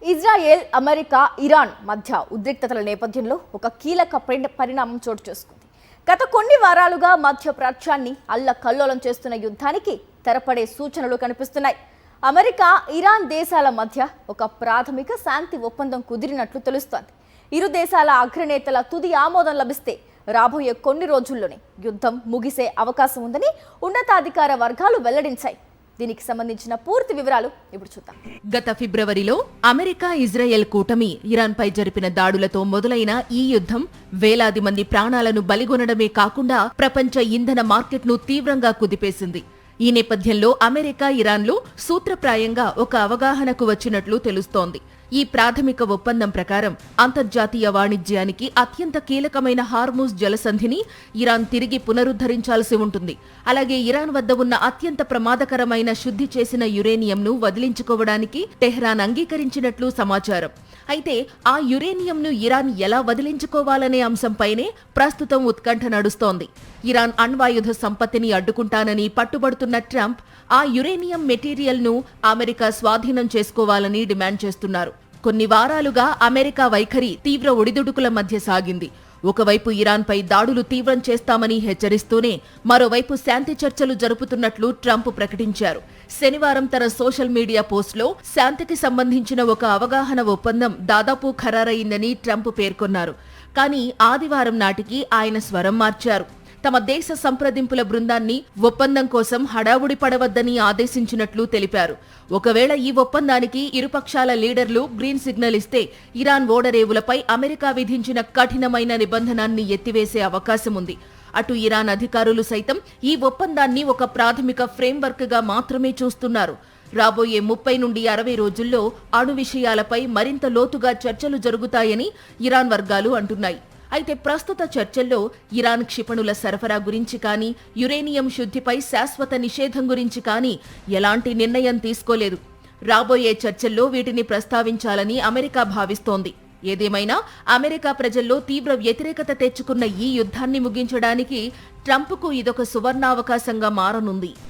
Israel, America, Iran మధ్య ఉద్రిక్తతల నేపథ్యంలో ఒక కీలక పరిణామం చోటు చేసుకుంది. గత కొన్ని వారాలుగా మధ్యప్రాచ్యాన్ని అల్లకల్లోలం చేస్తున్న యుద్ధానికి తెరపడే సూచనలు కనిపిస్తున్నాయి. అమెరికా, ఇరాన్ దేశాల మధ్య ఒక ప్రాథమిక శాంతి ఒప్పందం కుదిరినట్లు తెలుస్తోంది. ఇరు దేశాల అగ్రనేతల తుది ఆమోదం లభిస్తే రాబోయే కొన్ని రోజుల్లోనే యుద్ధం ముగిసే అవకాశం ఉందని ఉన్నతాధికార వర్గాలు వెల్లడించాయి. దీనికి సంబంధించిన పూర్తి వివరాలు ఇప్పుడు చూద్దాం. గత ఫిబ్రవరిలో అమెరికా, ఇజ్రాయెల్ కూటమి ఇరాన్పై జరిపిన దాడులతో మొదలైన ఈ యుద్ధం వేలాది మంది ప్రాణాలను బలిగొనడమే కాకుండా ప్రపంచ ఇంధన మార్కెట్ను తీవ్రంగా కుదిపేసింది. ఈ నేపథ్యంలో అమెరికా, ఇరాన్లు సూత్రప్రాయంగా ఒక అవగాహనకు వచ్చినట్లు తెలుస్తోంది. ఈ ప్రాథమిక ఒప్పందం ప్రకారం అంతర్జాతీయ వాణిజ్యానికి అత్యంత కీలకమైన హార్మూజ్ జలసంధిని ఇరాన్ తిరిగి పునరుద్ధరించాల్సి ఉంటుంది. అలాగే ఇరాన్ వద్ద ఉన్న అత్యంత ప్రమాదకరమైన శుద్ధి చేసిన యురేనియంను వదిలించుకోవడానికి టెహ్రాన్ అంగీకరించినట్లు సమాచారం. అయితే ఆ యురేనియంను ఇరాన్ ఎలా వదిలించుకోవాలనే అంశంపైనే ప్రస్తుతం ఉత్కంఠ నడుస్తోంది. ఇరాన్ అణ్వాయుధ సంపత్తిని అడ్డుకుంటానని పట్టుబడుతున్న ట్రంప్ ఆ యురేనియం మెటీరియల్ను అమెరికా స్వాధీనం చేసుకోవాలని డిమాండ్ చేస్తున్నారు. కొన్ని వారాలుగా అమెరికా వైఖరి తీవ్ర ఒడిదుడుకుల మధ్య సాగింది. ఒకవైపు ఇరాన్పై దాడులు తీవ్రం చేస్తామని హెచ్చరిస్తూనే మరోవైపు శాంతి చర్చలు జరుపుతున్నట్లు ట్రంప్ ప్రకటించారు. శనివారం తన సోషల్ మీడియా పోస్టులో శాంతికి సంబంధించిన ఒక అవగాహన ఒప్పందం దాదాపు ఖరారయిందని ట్రంప్ పేర్కొన్నారు. కానీ ఆదివారం నాటికి ఆయన స్వరం మార్చారు. తమ దేశ సంప్రదింపుల బృందాన్ని ఒప్పందం కోసం హడావుడి పడవద్దని ఆదేశించినట్లు తెలిపారు. ఒకవేళ ఈ ఒప్పందానికి ఇరుపక్షాల లీడర్లు గ్రీన్ సిగ్నల్ ఇస్తే ఇరాన్ ఓడరేవులపై అమెరికా విధించిన కఠినమైన నిబంధనాన్ని ఎత్తివేసే అవకాశం ఉంది. అటు ఇరాన్ అధికారులు సైతం ఈ ఒప్పందాన్ని ఒక ప్రాథమిక ఫ్రేమ్వర్క్ గా మాత్రమే చూస్తున్నారు. రాబోయే 30 నుండి 60 రోజుల్లో అణు విషయాలపై మరింత లోతుగా చర్చలు జరుగుతాయని ఇరాన్ వర్గాలు అంటున్నాయి. అయితే ప్రస్తుత చర్చల్లో ఇరాన్ క్షిపణుల సరఫరా గురించి కానీ, యురేనియం శుద్ధిపై శాశ్వత నిషేధం గురించి కానీ ఎలాంటి నిర్ణయం తీసుకోలేదు. రాబోయే చర్చల్లో వీటిని ప్రస్తావించాలని అమెరికా భావిస్తోంది. ఏదేమైనా అమెరికా ప్రజల్లో తీవ్ర వ్యతిరేకత తెచ్చుకున్న ఈ యుద్ధాన్ని ముగించడానికి ట్రంప్కు ఇదొక సువర్ణావకాశంగా మారనుంది.